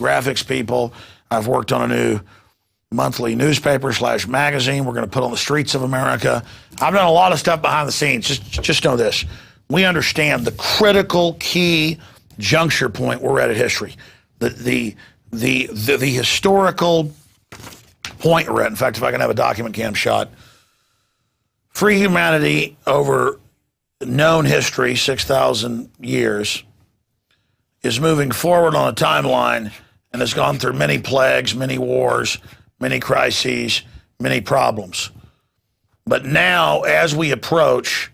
graphics people. I've worked on a new monthly newspaper / magazine we're going to put on the streets of America. I've done a lot of stuff behind the scenes. Just know this. We understand the critical key juncture point we're at history. The historical point we're at. In fact, if I can have a document cam shot. Free humanity over known history, 6,000 years, is moving forward on a timeline and has gone through many plagues, many wars, many crises, many problems. But now, as we approach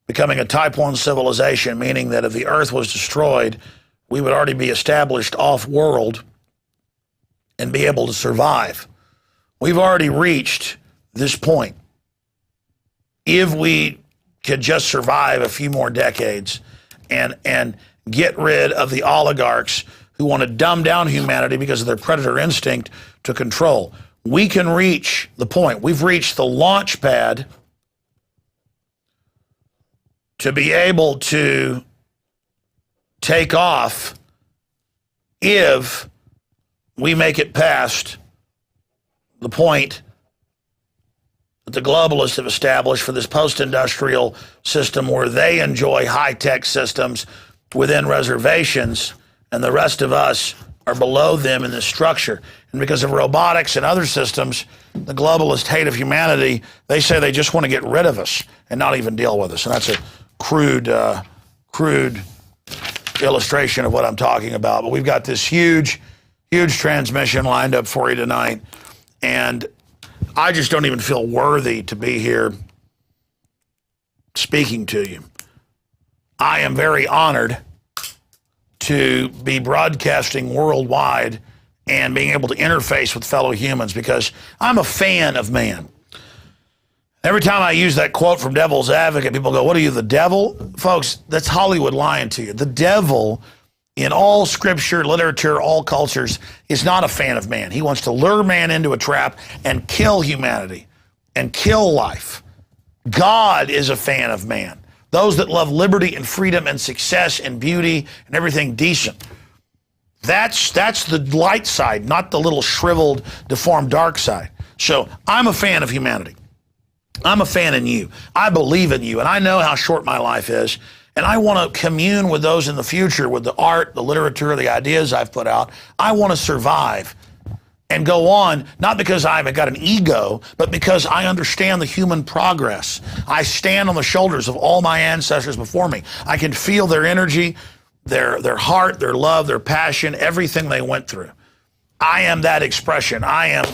becoming a type 1 civilization, meaning that if the earth was destroyed, we would already be established off-world and be able to survive. We've already reached this point. If we could just survive a few more decades and get rid of the oligarchs who want to dumb down humanity because of their predator instinct to control, we can reach the point. We've reached the launch pad to be able to take off if we make it past the point that the globalists have established for this post-industrial system where they enjoy high-tech systems within reservations and the rest of us are below them in this structure. And because of robotics and other systems, the globalist hate of humanity, they say they just want to get rid of us and not even deal with us. And that's a crude illustration of what I'm talking about. But we've got this huge transmission lined up for you tonight. And I just don't even feel worthy to be here speaking to you. I am very honored to be broadcasting worldwide and being able to interface with fellow humans because I'm a fan of man. Every time I use that quote from Devil's Advocate, people go, what are you, the devil? Folks, that's Hollywood lying to you. The devil, in all scripture, literature, all cultures, is not a fan of man. He wants to lure man into a trap and kill humanity and kill life. God is a fan of man. Those that love liberty and freedom and success and beauty and everything decent. That's the light side, not the little shriveled, deformed dark side. So I'm a fan of humanity. I'm a fan in you. I believe in you, and I know how short my life is. And I want to commune with those in the future, with the art, the literature, the ideas I've put out. I want to survive and go on, not because I've got an ego, but because I understand the human progress. I stand on the shoulders of all my ancestors before me. I can feel their energy, their heart, their love, their passion, everything they went through. I am that expression. I am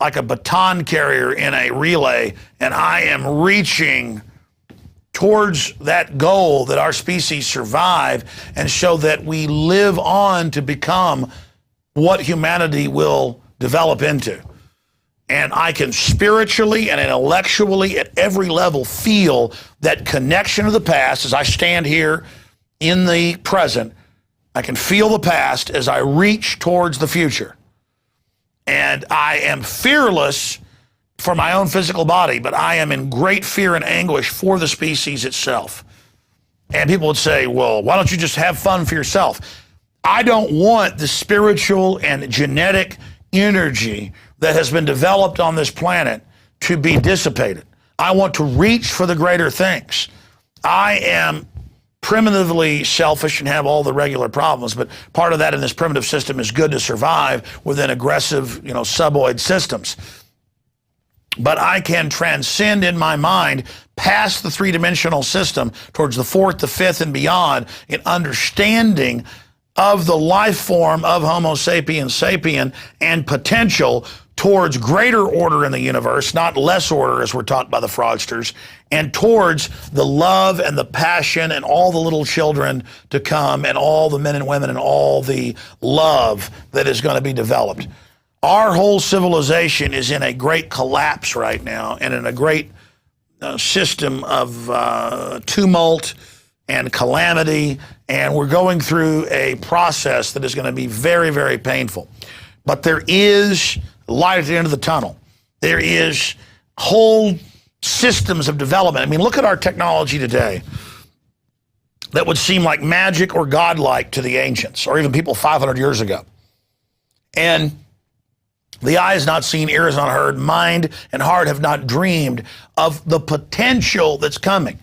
like a baton carrier in a relay, and I am reaching towards that goal that our species survive and show that we live on to become what humanity will develop into. And I can spiritually and intellectually at every level feel that connection to the past as I stand here in the present. I can feel the past as I reach towards the future. And I am fearless for my own physical body, but I am in great fear and anguish for the species itself. And people would say, well, why don't you just have fun for yourself? I don't want the spiritual and genetic energy that has been developed on this planet to be dissipated. I want to reach for the greater things. I am primitively selfish and have all the regular problems, but part of that in this primitive system is good to survive within aggressive, suboid systems. But I can transcend in my mind past the three-dimensional system towards the fourth, the fifth, and beyond in understanding of the life form of Homo sapiens sapien and potential towards greater order in the universe, not less order as we're taught by the fraudsters, and towards the love and the passion and all the little children to come and all the men and women and all the love that is going to be developed. Our whole civilization is in a great collapse right now and in a great system of tumult and calamity, and we're going through a process that is going to be very, very painful. But there is light at the end of the tunnel. There is whole systems of development. I mean, look at our technology today that would seem like magic or godlike to the ancients or even people 500 years ago. And the eye has not seen, ear has not heard, mind and heart have not dreamed of the potential that's coming.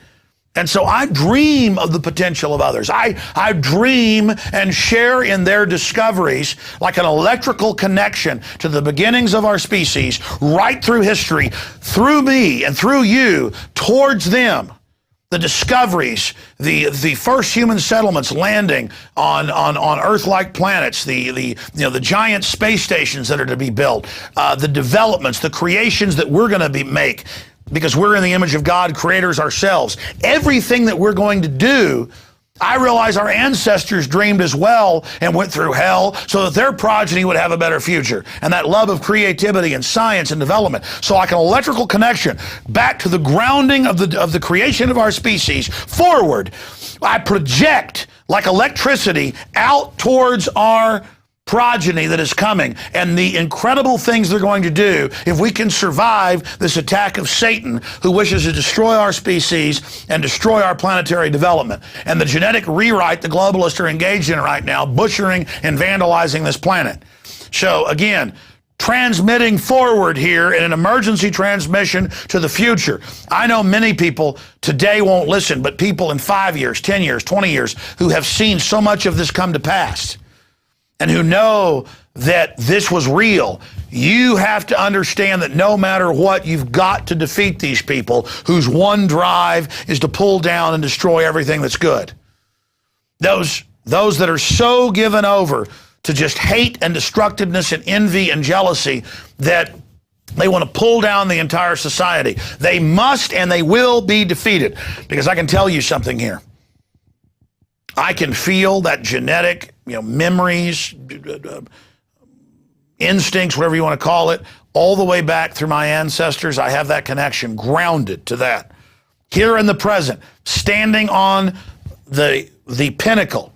And so I dream of the potential of others. I dream and share in their discoveries like an electrical connection to the beginnings of our species, right through history, through me and through you, towards them. The discoveries, the first human settlements landing on Earth-like planets, the giant space stations that are to be built, the developments, the creations that we're going to make, because we're in the image of God, creators ourselves. Everything that we're going to do, I realize our ancestors dreamed as well and went through hell so that their progeny would have a better future. And that love of creativity and science and development. So like an electrical connection back to the grounding of the creation of our species forward, I project like electricity out towards our progeny that is coming and the incredible things they're going to do if we can survive this attack of Satan, who wishes to destroy our species and destroy our planetary development. And the genetic rewrite the globalists are engaged in right now, butchering and vandalizing this planet. So again, transmitting forward here in an emergency transmission to the future. I know many people today won't listen, but people in 5 years, 10 years, 20 years who have seen so much of this come to pass, and who know that this was real, you have to understand that no matter what, you've got to defeat these people whose one drive is to pull down and destroy everything that's good. Those that are so given over to just hate and destructiveness and envy and jealousy that they want to pull down the entire society. They must and they will be defeated, because I can tell you something here. I can feel that genetic, memories, instincts, whatever you want to call it, all the way back through my ancestors. I have that connection, grounded to that. Here in the present, standing on the pinnacle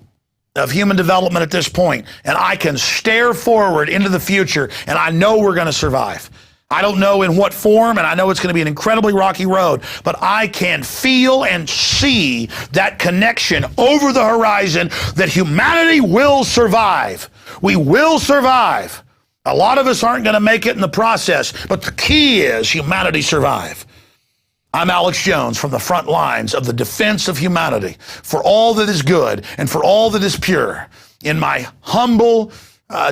of human development at this point, and I can stare forward into the future, and I know we're going to survive. I don't know in what form, and I know it's going to be an incredibly rocky road, but I can feel and see that connection over the horizon that humanity will survive. We will survive. A lot of us aren't going to make it in the process, but the key is humanity survive. I'm Alex Jones from the front lines of the defense of humanity for all that is good and for all that is pure. In my humble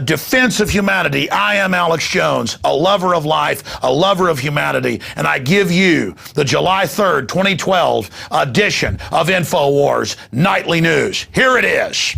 defense of humanity, I am Alex Jones, a lover of life, a lover of humanity, and I give you the July 3rd, 2012 edition of INFOWARS Nightly News. Here it is.